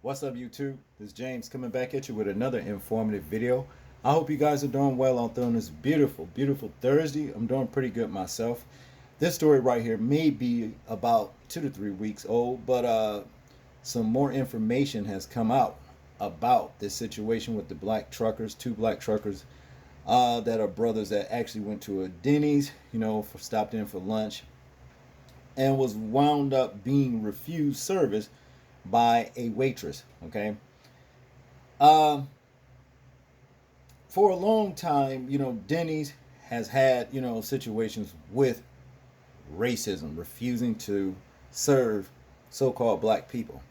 What's up, YouTube? This is James coming back at you with another informative video. I hope you guys are doing well on this beautiful, beautiful Thursday. I'm doing pretty good myself. This story right here may be about 2 to 3 weeks old, but some more information has come out about this situation with the black truckers, two black truckers that are brothers that actually went to a Denny's, stopped in for lunch and was wound up being refused service by a waitress. Okay. Um, for a long time, Denny's has had, situations with racism, refusing to serve so-called black people.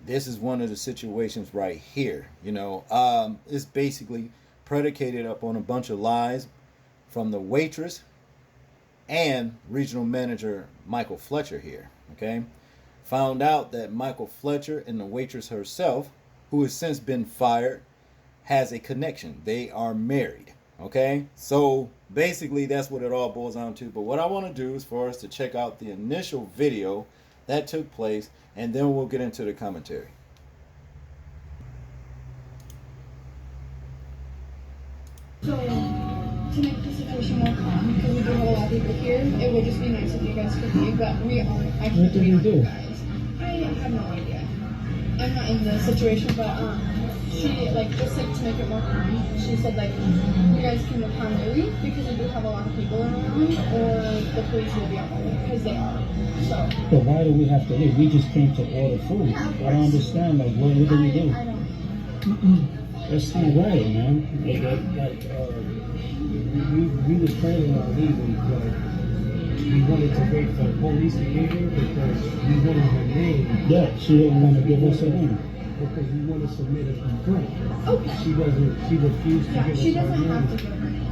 This is one of the situations right here. It's basically predicated up on a bunch of lies from the waitress and regional manager Michael Fletcher here. Okay. Found out that Michael Fletcher and the waitress herself, who has since been fired, has a connection. They are married. Okay, so basically that's what it all boils down to. But what I want to do is for us to check out the initial video that took place, and then we'll get into the commentary. So, to make the situation more calm, because we do have a lot of people here, it would just be nice if you guys could leave, but we are, I can't wait on you guys. I have no idea. I'm not in the situation, but she, just to make it more calm, she said, you guys can come early because we do have a lot of people around, or the police will be on the way, because they are, so. But why do we have to leave? We just came to order food. I don't understand, what do we do? I don't. That's not right, man. We was planning on leaving, but we wanted to wait for the police to get here because we wanted her name. Yeah, she didn't want to give us a name. Because we want to submit a complaint. Okay. She refused to give us her name. She doesn't have to give her name.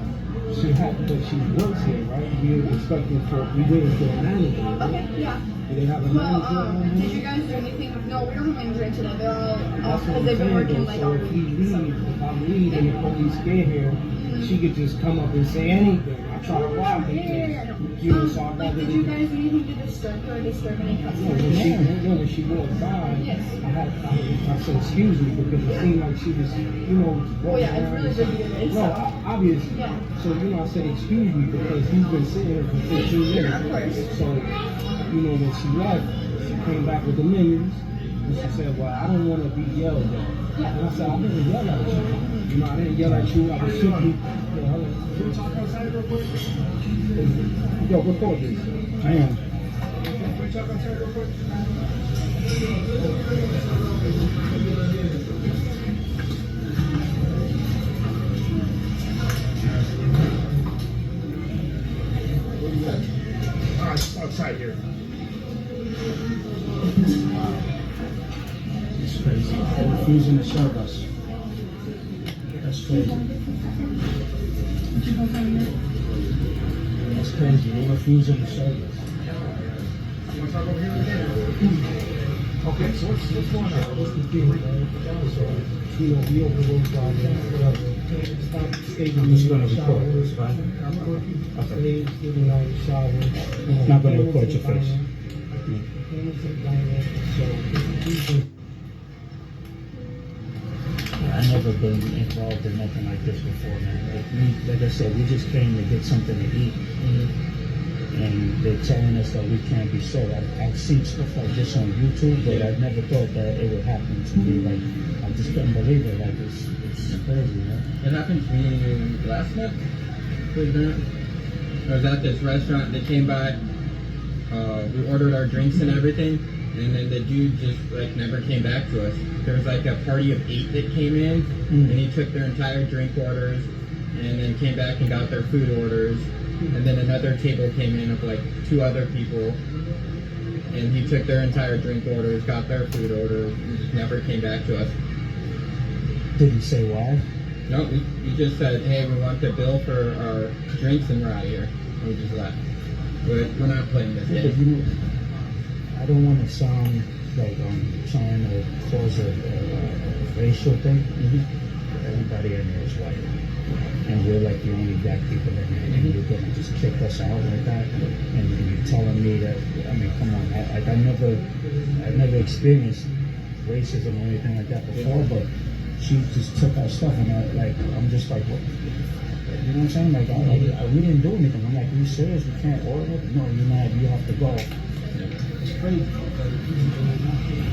She had, but she works here, right? We were expecting we waited for a manager. Right? Okay, yeah. Do they have a manager? Did you guys do anything? No, we don't have manager today. They're all off because they've been working all week. If I leave and the police get here, she could just come up and say anything. I try to rob her. Did you guys do anything to disturb her or disturb any customers? When she walked by, yes. I said excuse me because it seemed like she was, well, yeah, it's really busy today. No, obviously. Yeah. So, I said excuse me because he's been sitting here for 15 minutes. Yeah, of course. So, when she left, she came back with the menus. And she said, well, I don't want to be yelled at. Yeah. And I said, I didn't yell at you. I didn't yell at you. I was simply, can we talk outside real quick? Yo, record this. I am. Can we talk outside real quick? All right, just outside here. It's crazy. They're refusing to serve us. That's crazy. That's crazy. They're refusing to serve us. You want to talk over here again? Okay, so what's going on? What's the deal, man? We overruled whatever. I'm just going to record. It's fine. Okay. I'm not going to record your face. I've never been involved in nothing like this before, man. Like I said, we just came to get something to eat. And they're telling us that we can't be sold. I've seen stuff like this on YouTube, but I never thought that it would happen to me. I just couldn't believe it. It's crazy, man. It happened to me last month. I was at this restaurant. They came by. We ordered our drinks and everything, and then the dude just never came back to us. There was a party of 8 that came in, and he took their entire drink orders, and then came back and got their food orders. And then another table came in of 2 other people, and he took their entire drink orders, got their food orders, and just never came back to us. Did he say why? No, he just said, hey, we want the bill for our drinks and we're out of here. And we just left. But we're not playing this game. I don't want to sound like I'm trying to cause a racial thing. Everybody in here is white. And we're the only black people in here. And you're going to just kick us out like that. And you're telling me that, come on. I've never experienced racism or anything like that before, but she just took our stuff, and I'm just like, what? You know what I'm saying? Like, we didn't do anything. I'm like, are you serious? We can't order it? No, you're not. You have to go. It's crazy.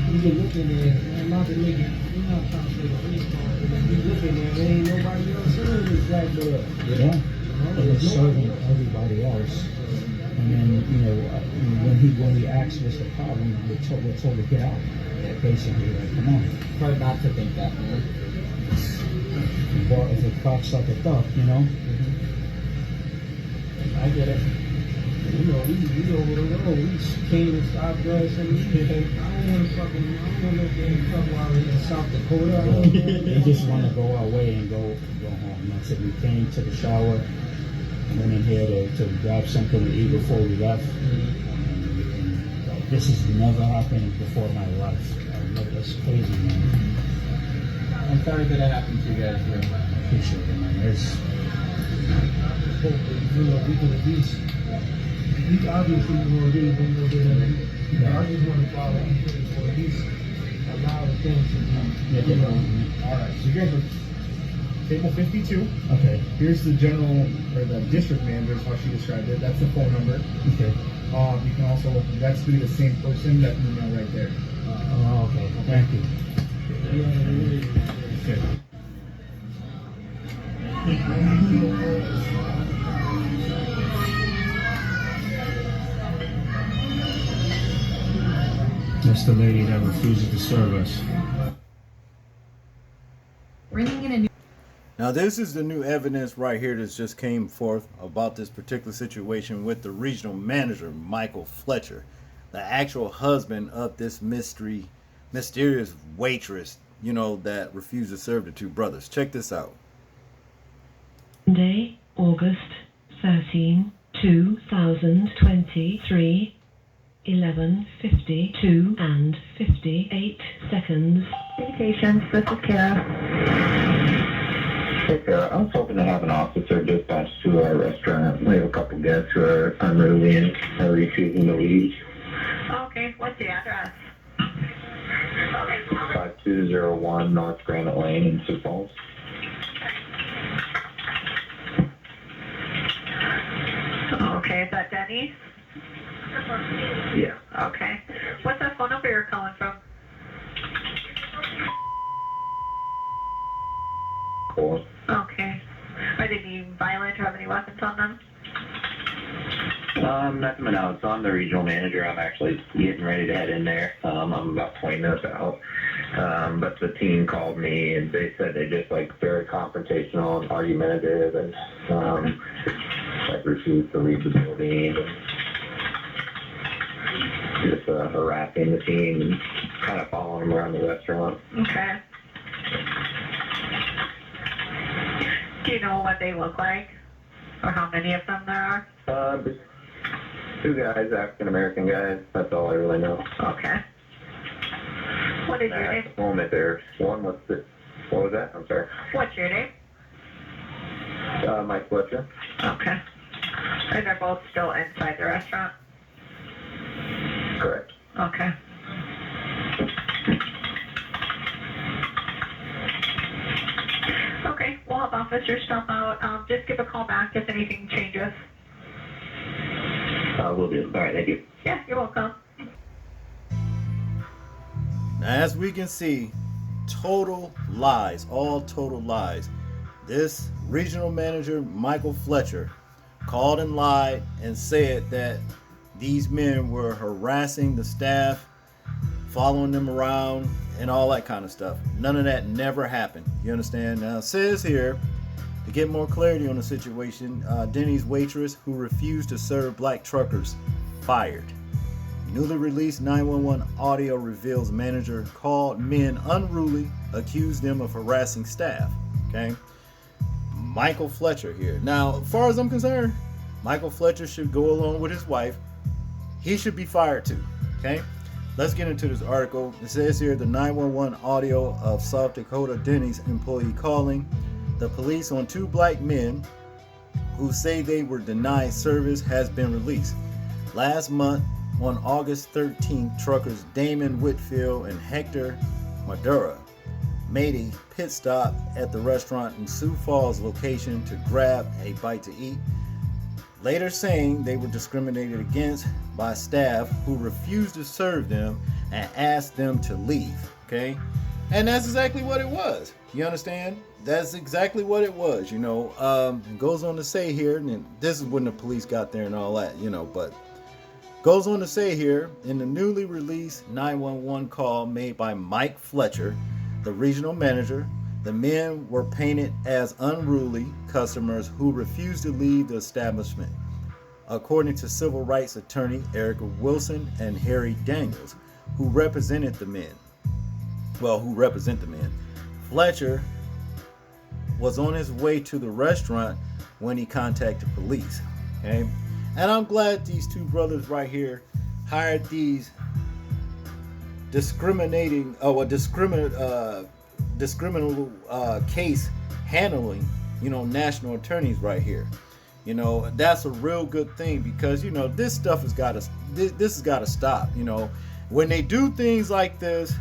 You get looking at, man, not to make it, we're not trying to say the race card, but you looking at, there ain't nobody else serving this black blood. Yeah. They're serving everybody else. And then, you know, when he asked what's the problem, we're told to get out. Basically, like, come on. Hard not to think that, man. Or if it cracks like a duck, you know. I get it. You know, we over the road. We came and stopped us and I don't want to look in trouble out here in South Dakota. They just want to go our way and go home. That's it. We came, took a shower, went in here to grab something to eat before we left. And like, this has never happened before in my life. That's crazy, man. I'm sorry that it happened to you guys, bro. I appreciate it, man. You know, we can at least, we obviously will do a little bit of it. I just want to follow these or at least allow the things to be. Alright, so you guys are table 52. Okay. Here's the general, or the district manager is how she described it. That's the phone number. Okay. You can also, that's through the same person, that email right there. Okay. Thank you. Okay. That's the lady that refuses to serve us. Bringing in a new. Now this is the new evidence right here that just came forth about this particular situation with the regional manager, Michael Fletcher, the actual husband of this mysterious waitress, you know, that refused to serve the two brothers. Check this out. Monday, August 13, 2023, 11:52 and 58 seconds. Communications, this is Kara. Hey Kara, I was hoping to have an officer dispatched to our restaurant. We have a couple guests who are unruly and are refusing to leave. Okay, what's the address? 5201 North Granite Lane in Sioux Falls. Okay, is that Denny? Yeah. Okay. What's that phone number you're calling from? Cool. Okay. Are they being violent or have any weapons on them? Nothing but out. So I'm the regional manager. I'm actually getting ready to head in there. I'm about 20 minutes out. But the team called me and they said they just like very confrontational and argumentative and like refused to leave the building and just harassing the team and kind of following them around the restaurant. Okay. Do you know what they look like? Or how many of them there are? Just two guys, African American guys. That's all I really know. Okay. What is your name? At the moment, there's one was the. What was that? I'm sorry. What's your name? Mike Fletcher. Okay. And they're both still inside the restaurant? Correct. Okay. Okay, we'll have officers stop out. Just give a call back if anything changes. We'll do. All right, thank you. Yeah, you're welcome. Now, as we can see, total lies, all total lies. This regional manager, Michael Fletcher, called and lied and said that these men were harassing the staff, following them around, and all that kind of stuff. None of that never happened. You understand? Now, it says here, to get more clarity on the situation, Denny's waitress who refused to serve black truckers, fired. Newly released 911 audio reveals manager called men unruly, accused them of harassing staff. Okay? Michael Fletcher here. Now, as far as I'm concerned, Michael Fletcher should go along with his wife. He should be fired too. Okay? Let's get into this article. It says here the 911 audio of South Dakota Denny's employee calling the police on two black men who say they were denied service has been released. Last month, on August 13th, truckers Damon Whitfield and Hector Madura made a pit stop at the restaurant in Sioux Falls location to grab a bite to eat, later saying they were discriminated against by staff who refused to serve them and asked them to leave. Okay, and that's exactly what it was. You understand? That's exactly what it was. It goes on to say here, and this is when the police got there and all that. But goes on to say here, in the newly released 911 call made by Mike Fletcher, the regional manager, the men were painted as unruly customers who refused to leave the establishment, according to civil rights attorney Erica Wilson and Harry Daniels, who represent the men. Fletcher was on his way to the restaurant when he contacted police. Okay, and I'm glad these two brothers right here hired these discriminable case handling, national attorneys right here. That's a real good thing, because this stuff has got to this has got to stop. When they do things like this,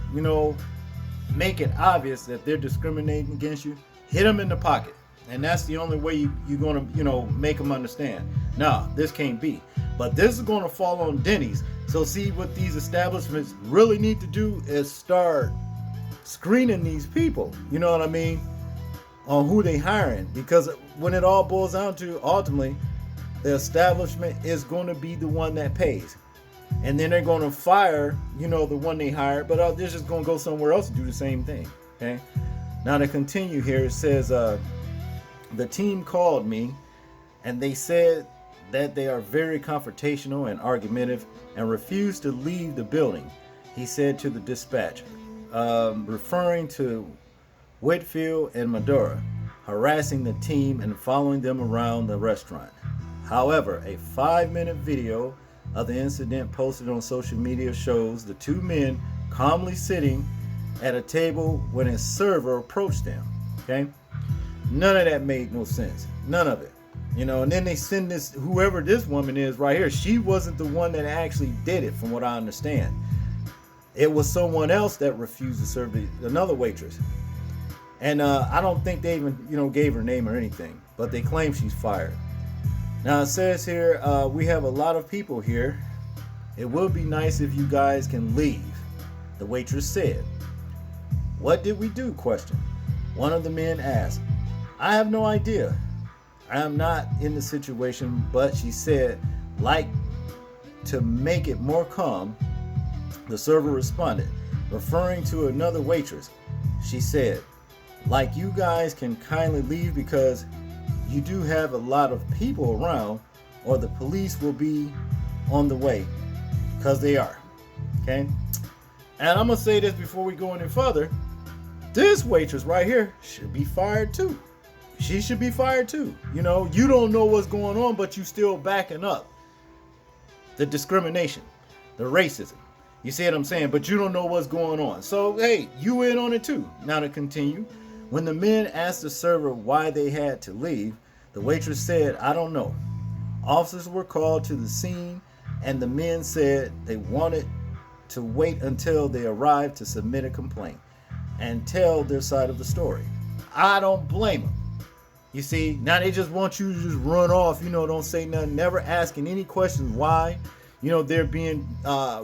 make it obvious that they're discriminating against you. Hit them in the pocket, and that's the only way you're gonna make them understand. No, this can't be. But this is gonna fall on Denny's. So see, what these establishments really need to do is start screening these people. You know what I mean? On who they hiring, because when it all boils down to, ultimately, the establishment is going to be the one that pays, and then they're going to fire the one they hired, but they're just going to go somewhere else to do the same thing. Okay, now to continue here, it says the team called me and they said that they are very confrontational and argumentative and refuse to leave the building, he said to the dispatch, referring to Whitfield and Madura harassing the team and following them around the restaurant. However, a 5-minute video of the incident posted on social media shows the two men calmly sitting at a table when a server approached them. Okay, none of that made no sense. None of it. And then they send this, whoever this woman is right here, she wasn't the one that actually did it, from what I understand. It was someone else that refused to serve another waitress. And I don't think they even, gave her name or anything, but they claim she's fired. Now it says here, we have a lot of people here. It would be nice if you guys can leave, the waitress said. What did we do? Question. One of the men asked. I have no idea. I am not in the situation, but she said, like to make it more calm, the server responded, referring to another waitress. She said, like you guys can kindly leave because you do have a lot of people around, or the police will be on the way, because they are. Okay, and I'm gonna say this before we go any further. This waitress right here should be fired too. She should be fired too. You don't know what's going on, but you still backing up the discrimination, the racism. You see what I'm saying? But you don't know what's going on. So, hey, you in on it too. Now to continue. When the men asked the server why they had to leave, the waitress said, I don't know. Officers were called to the scene, and the men said they wanted to wait until they arrived to submit a complaint and tell their side of the story. I don't blame them. You see, now they just want you to just run off, don't say nothing, never asking any questions why, they're being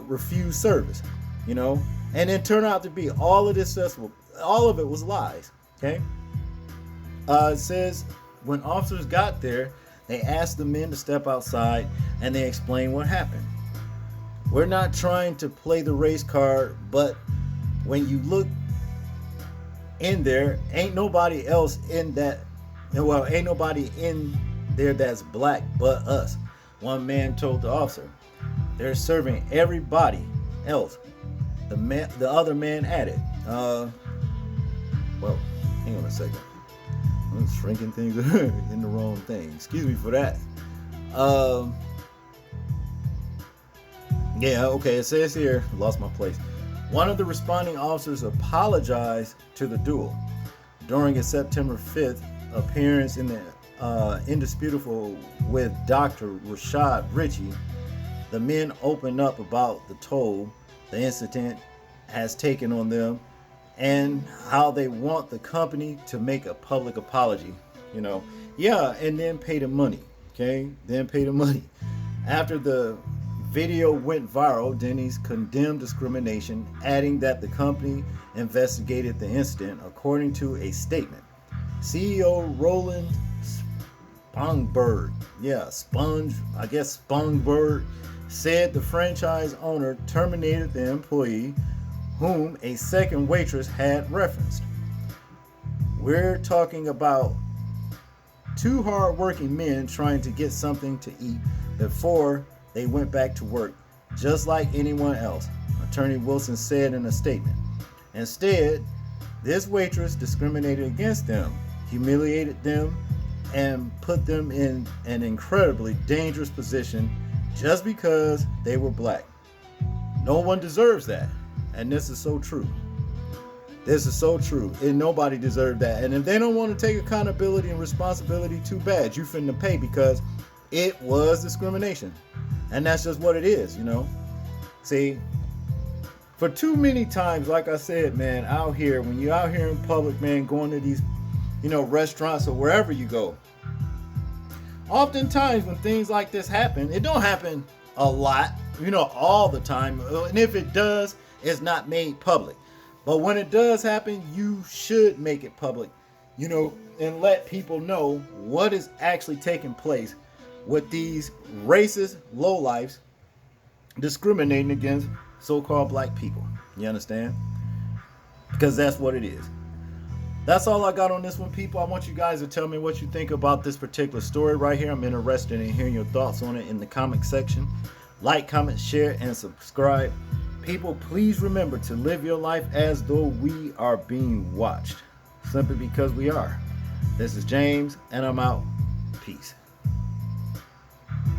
refused service, and then turn out to be all of this stuff, all of it was lies. Okay. It says when officers got there, they asked the men to step outside and they explained what happened. We're not trying to play the race card, but when you look in there, ain't nobody else in that. Well, ain't nobody in there that's black but us. One man told the officer. They're serving everybody else. The other man added. Well, hang on a second. I'm shrinking things in the wrong thing. Excuse me for that. Yeah, okay. It says here, lost my place. One of the responding officers apologized to the duo during a September 5th appearance in the Indisputable with Dr. Rashad Ritchie. The men opened up about the toll the incident has taken on them and how they want the company to make a public apology, you know. Yeah, and then pay the money, okay? Then pay the money. After the video went viral, Denny's condemned discrimination, adding that the company investigated the incident according to a statement. CEO Roland Spongberg, Spongberg, said the franchise owner terminated the employee whom a second waitress had referenced. We're talking about two hard-working men trying to get something to eat before they went back to work, just like anyone else, Attorney Wilson said in a statement. Instead, this waitress discriminated against them, humiliated them, and put them in an incredibly dangerous position just because they were black. No one deserves that. And this is so true. This is so true. And nobody deserved that. And if they don't want to take accountability and responsibility, too bad. You finna pay, because it was discrimination. And that's just what it is, you know. See, for too many times, like I said, man, out here, when you're out here in public, man, going to these, you know, restaurants or wherever you go, oftentimes when things like this happen, it don't happen a lot, you know, all the time. And if it does, it's not made public. But when it does happen, you should make it public, you know, and let people know what is actually taking place with these racist lowlifes discriminating against so-called black people. You understand? Because that's what it is. That's all I got on this one, people. I want you guys to tell me what you think about this particular story right here. I'm interested in hearing your thoughts on it in the comment section. Like, comment, share, and subscribe. People, please remember to live your life as though we are being watched. Simply because we are. This is James, and I'm out. Peace.